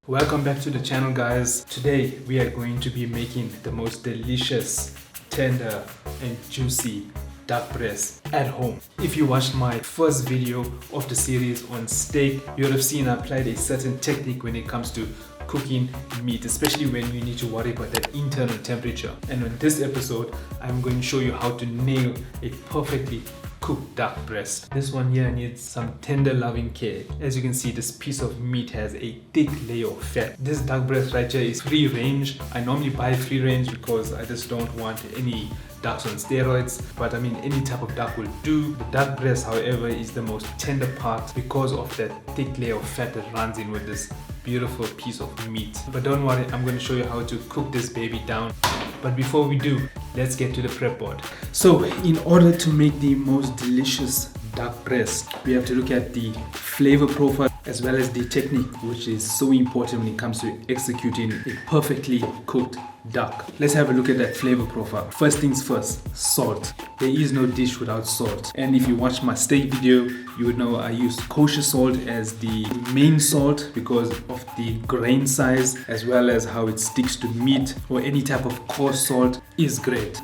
Welcome back to the channel, guys. Today we are going to be making the most delicious, tender and juicy duck breast at home. If you watched my first video of the series on steak, you would have seen I applied a certain technique when it comes to cooking meat, especially when you need to worry about that internal temperature. And on this episode, I'm going to show you how to nail a perfectly cooked duck breast. This one here needs some tender loving care. As you can see, this piece of meat has a thick layer of fat. This duck breast right here is free range. I normally buy free range because I just don't want any ducks on steroids, but I mean any type of duck will do. The duck breast, however, is the most tender part because of that thick layer of fat that runs in with this beautiful piece of meat. But don't worry, I'm going to show you how to cook this baby down. But before we do, let's get to the prep board. So in order to make the most delicious duck breast, we have to look at the flavor profile as well as the technique, which is so important when it comes to executing a perfectly cooked duck. Let's have a look at that flavor profile. First things first, salt. There is no dish without salt. And if you watch my steak video, you would know I use kosher salt as the main salt because of the grain size as well as how it sticks to meat, or any type of coarse salt is great.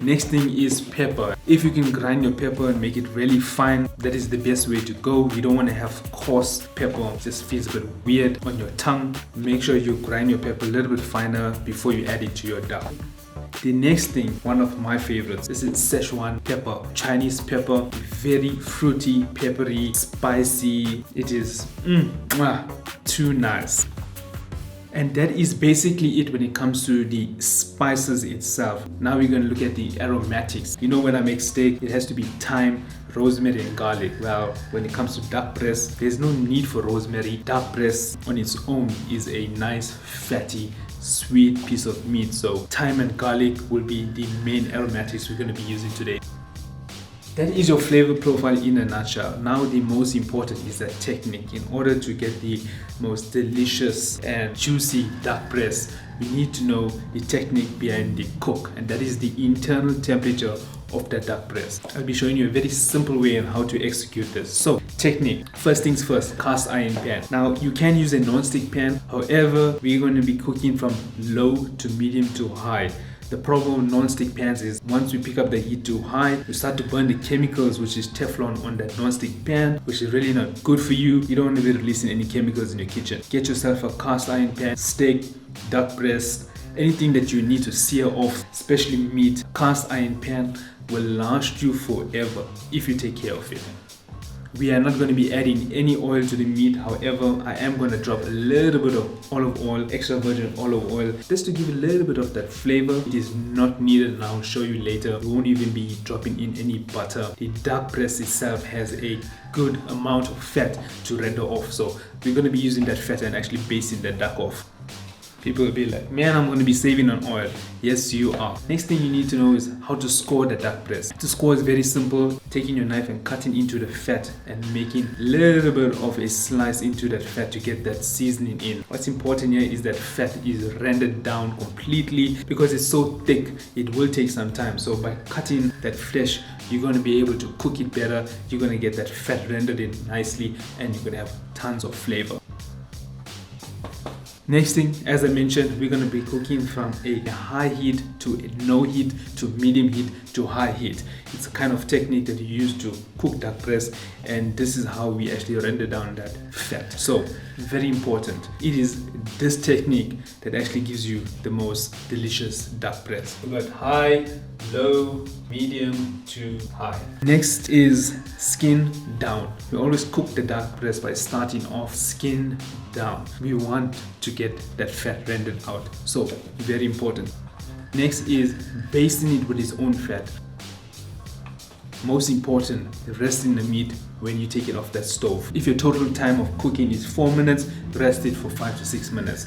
Next thing is pepper. If you can grind your pepper and make it really fine, that is the best way to go. You don't want to have coarse pepper, it just feels a bit weird on your tongue. Make sure you grind your pepper a little bit finer before you add it to your duck. The next thing, one of my favorites, this is Szechuan pepper, Chinese pepper, very fruity, peppery, spicy. It is too nice. And that is basically it when it comes to the spices itself. Now we're going to look at the aromatics. You know, when I make steak, it has to be thyme, rosemary and garlic. Well, when it comes to duck breast, there's no need for rosemary. Duck breast on its own is a nice, fatty, sweet piece of meat. So thyme and garlic will be the main aromatics we're going to be using today. That is your flavor profile in a nutshell. Now the most important is the technique. In order to get the most delicious and juicy duck breast, we need to know the technique behind the cook, and that is the internal temperature of the duck breast. I'll be showing you a very simple way on how to execute this. So, technique. First things first, cast iron pan. Now, you can use a non-stick pan. However, we're going to be cooking from low to medium to high. The problem with non-stick pans is once we pick up the heat too high, you start to burn the chemicals, which is Teflon, on that non-stick pan, which is really not good for you. You don't want to be releasing any chemicals in your kitchen. Get yourself a cast iron pan, steak, duck breast, anything that you need to sear off, especially meat. Cast iron pan will last you forever if you take care of it. We are not going to be adding any oil to the meat. However, I am going to drop a little bit of olive oil, extra virgin olive oil, just to give a little bit of that flavor. It is not needed, and I'll show you later. We won't even be dropping in any butter. The duck breast itself has a good amount of fat to render off, so we're going to be using that fat and actually basting the duck off. People will be like, man, I'm going to be saving on oil. Yes, you are. Next thing you need to know is how to score the duck breast. To score is very simple. Taking your knife and cutting into the fat and making a little bit of a slice into that fat to get that seasoning in. What's important here is that fat is rendered down completely because it's so thick. It will take some time. So by cutting that flesh, you're going to be able to cook it better. You're going to get that fat rendered in nicely, and you're going to have tons of flavor. Next thing, as I mentioned, we're going to be cooking from a high heat to a no heat to medium heat to high heat. It's a kind of technique that you use to cook duck breast, and this is how we actually render down that fat. So, very important. It is this technique that actually gives you the most delicious duck breast. We've got high, low, medium to high. Next is skin down. We always cook the duck breast by starting off skin down. We want to get that fat rendered out. So, very important. Next is basting it with its own fat. Most important, resting the meat when you take it off that stove. If your total time of cooking is 4 minutes, rest it for 5 to 6 minutes.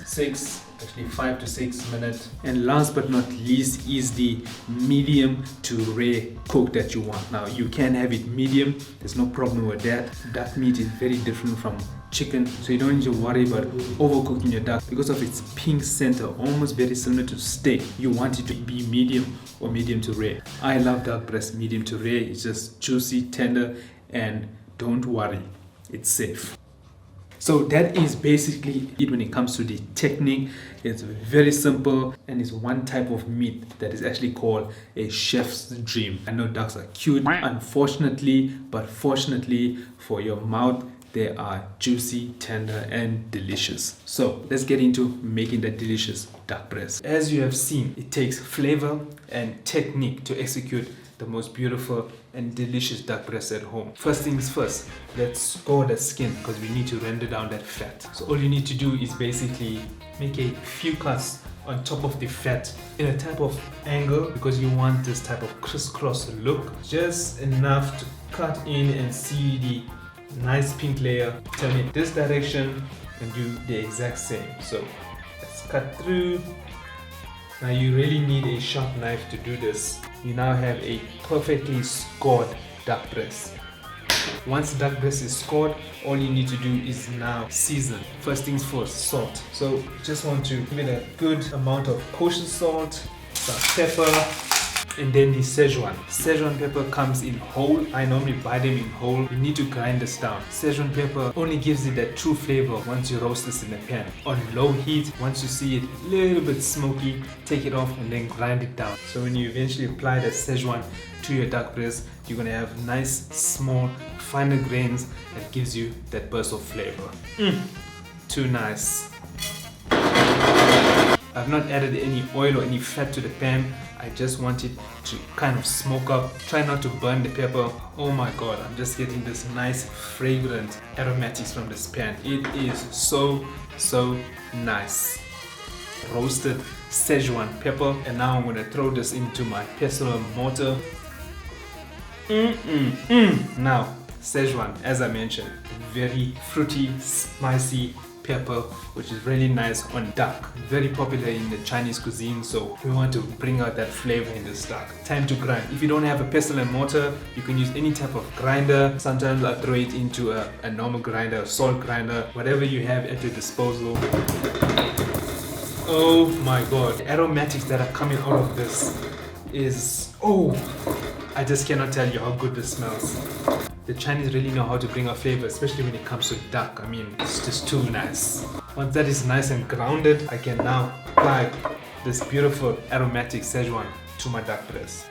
5 to 6 minutes. And last but not least is the medium to rare cook that you want. Now, you can have it medium, there's no problem with that. Duck meat is very different from chicken, so you don't need to worry about overcooking your duck because of its pink center, almost very similar to steak. You want it to be medium or medium to rare. I love duck breast medium to rare. It's just juicy, tender, and don't worry, it's safe. So that is basically it when it comes to the technique. It's very simple and it's one type of meat that is actually called a chef's dream. I know ducks are cute, unfortunately, but fortunately for your mouth, they are juicy, tender, and delicious. So let's get into making that delicious duck breast. As you have seen, it takes flavor and technique to execute the most beautiful and delicious duck breast at home. First things first, let's score the skin because we need to render down that fat. So all you need to do is basically make a few cuts on top of the fat in a type of angle because you want this type of crisscross look. Just enough to cut in and see the nice pink layer. Turn it this direction and do the exact same. So let's cut through. Now you really need a sharp knife to do this. You now have a perfectly scored duck breast. Once the duck breast is scored, all you need to do is now season. First things first, salt. So just want to give it a good amount of kosher salt, some pepper, and then the Szechuan. Szechuan pepper comes in whole. I normally buy them in whole. You need to grind this down. Szechuan pepper only gives it that true flavor once you roast this in the pan. On low heat, once you see it a little bit smoky, take it off and then grind it down. So when you eventually apply the Szechuan to your duck breast, you're gonna have nice, small, finer grains that gives you that burst of flavor. Too nice. I've not added any oil or any fat to the pan. I just want it to kind of smoke up. Try not to burn the pepper. Oh my god, I'm just getting this nice fragrant aromatics from this pan. It is so nice. Roasted Szechuan pepper. And now I'm going to throw this into my pestle and mortar. Now, Szechuan, as I mentioned, very fruity, spicy pepper, which is really nice on duck. Very popular in the Chinese cuisine, so we want to bring out that flavor in this duck. Time to grind. If you don't have a pestle and mortar, you can use any type of grinder. Sometimes I throw it into a normal grinder, a salt grinder, whatever you have at your disposal. Oh my god, the aromatics that are coming out of this is, I just cannot tell you how good this smells. The Chinese really know how to bring out flavor, especially when it comes to duck. I mean, it's just too nice. Once that is nice and grounded, I can now apply this beautiful aromatic Szechuan to my duck breast.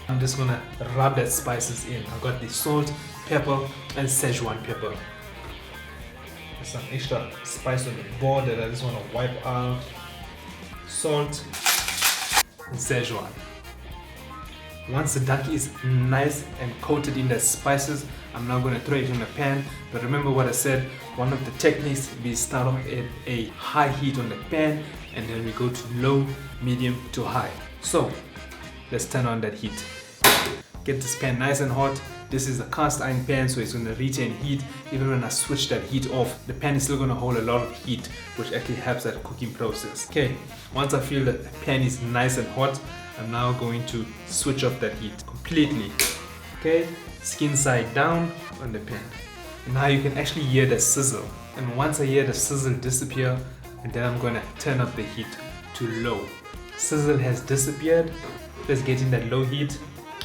I'm just gonna rub that spices in. I got the salt, pepper, and Szechuan pepper. There's some extra spice on the board that I just wanna wipe out. Salt and Szechuan. Once the duck is nice and coated in the spices, I'm now going to throw it in the pan. But remember what I said, one of the techniques, we start off at a high heat on the pan and then we go to low, medium to high. So let's turn on that heat. Get this pan nice and hot. This is a cast iron pan, so it's going to retain heat. Even when I switch that heat off, the pan is still going to hold a lot of heat, which actually helps that cooking process. Okay, once I feel that the pan is nice and hot, I'm now going to switch off that heat completely. Okay, skin side down on the pan. Now you can actually hear the sizzle. And once I hear the sizzle disappear, and then I'm going to turn up the heat to low. Sizzle has disappeared. Let's get in that low heat.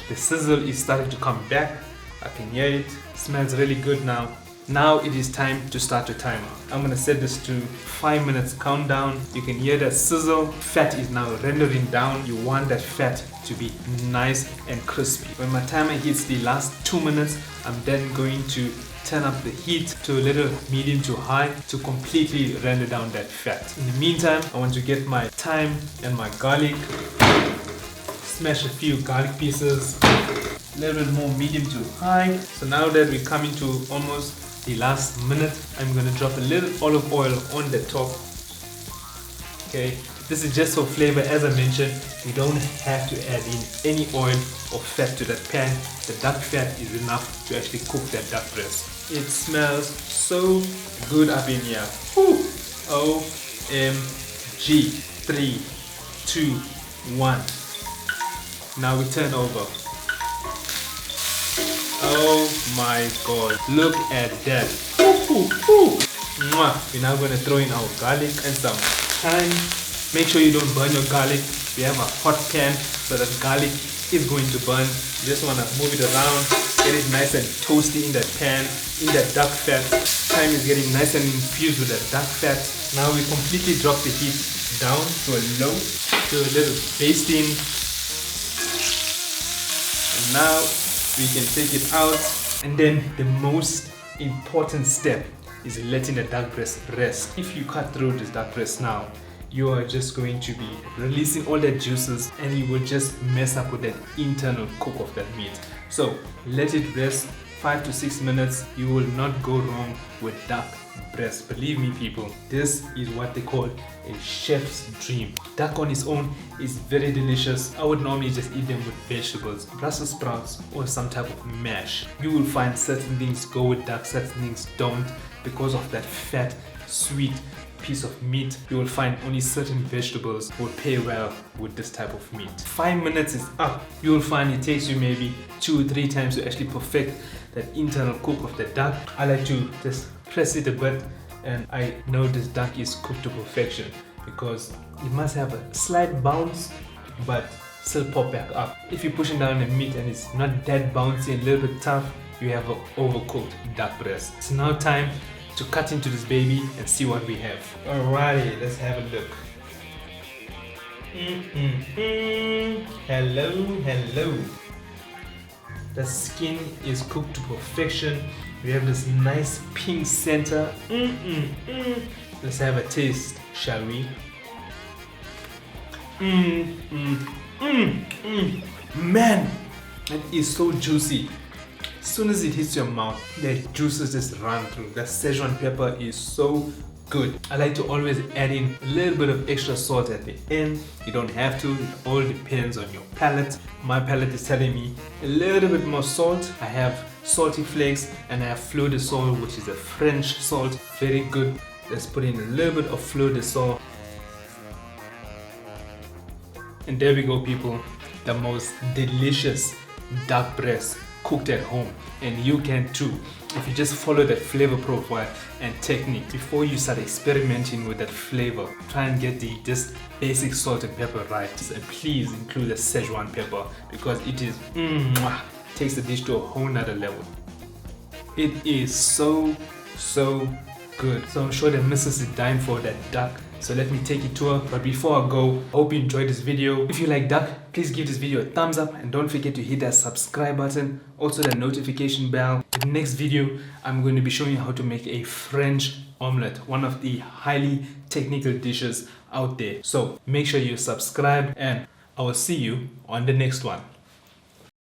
The sizzle is starting to come back. I can hear it. Smells really good now. Now it is time to start the timer. I'm gonna set this to 5 minutes countdown. You can hear that sizzle. Fat is now rendering down. You want that fat to be nice and crispy. When my timer hits the last 2 minutes, I'm then going to turn up the heat to a little medium to high to completely render down that fat. In the meantime, I want to get my thyme and my garlic. Smash a few garlic pieces. A little bit more medium to high. So now that we're coming to almost the last minute, I'm going to drop a little olive oil on the top. Okay, this is just for flavor. As I mentioned, you don't have to add in any oil or fat to that pan. The duck fat is enough to actually cook that duck breast. It smells so good up in here. Whew. OMG. 3, 2, 1. Now we turn over. Oh my god, look at that. We're now going to throw in our garlic and some thyme. Make sure you don't burn your garlic. We have a hot pan, so that garlic is going to burn. You just want to move it around, get it nice and toasty in that pan, in that duck fat. thyme is getting nice and infused with the duck fat. Now we completely drop the heat down to a low, to a little basting. And now we can take it out. And then the most important step is letting the duck breast rest. If you cut through this duck breast now, you are just going to be releasing all the juices and you will just mess up with the internal cook of that meat. So let it rest 5 to 6 minutes. You will not go wrong with duck breast. Believe me people, this is what they call a chef's dream. Duck on its own is very delicious. I would normally just eat them with vegetables, Brussels sprouts or some type of mash. You will find certain things go with duck, certain things don't, because of that fat, sweet piece of meat. You will find only certain vegetables will pair well with this type of meat. 5 minutes is up. You will find it takes you maybe 2 or 3 times to actually perfect that internal cook of the duck. I like to just press it a bit, and I know this duck is cooked to perfection because it must have a slight bounce but still pop back up. If you're pushing down the meat and it's not that bouncy and a little bit tough, you have an overcooked duck breast. It's now time to cut into this baby and see what we have. Alrighty, let's have a look. Hello. The skin is cooked to perfection. We have this nice pink center. Let's have a taste, shall we? Man, it is so juicy. As soon as it hits your mouth, the juices just run through. The Szechuan pepper is so good. I like to always add in a little bit of extra salt at the end. You don't have to, it all depends on your palate. My palate is telling me a little bit more salt. I have salty flakes and I have fleur de sel, which is a French salt, very good. Let's put in a little bit of fleur de sel. And there we go people, the most delicious duck breast cooked at home, and you can too if you just follow that flavor profile and technique. Before you start experimenting with that flavor, try and get the just basic salt and pepper right, and please include the Szechuan pepper because it is takes the dish to a whole nother level. It is so good. So I'm sure the missus is dying for that duck, so let me take it to her. But before I go, I hope you enjoyed this video. If you like duck, please give this video a thumbs up and don't forget to hit that subscribe button, also the notification bell. In the next video, I'm going to be showing you how to make a French omelette, one of the highly technical dishes out there. So make sure you subscribe and I will see you on the next one.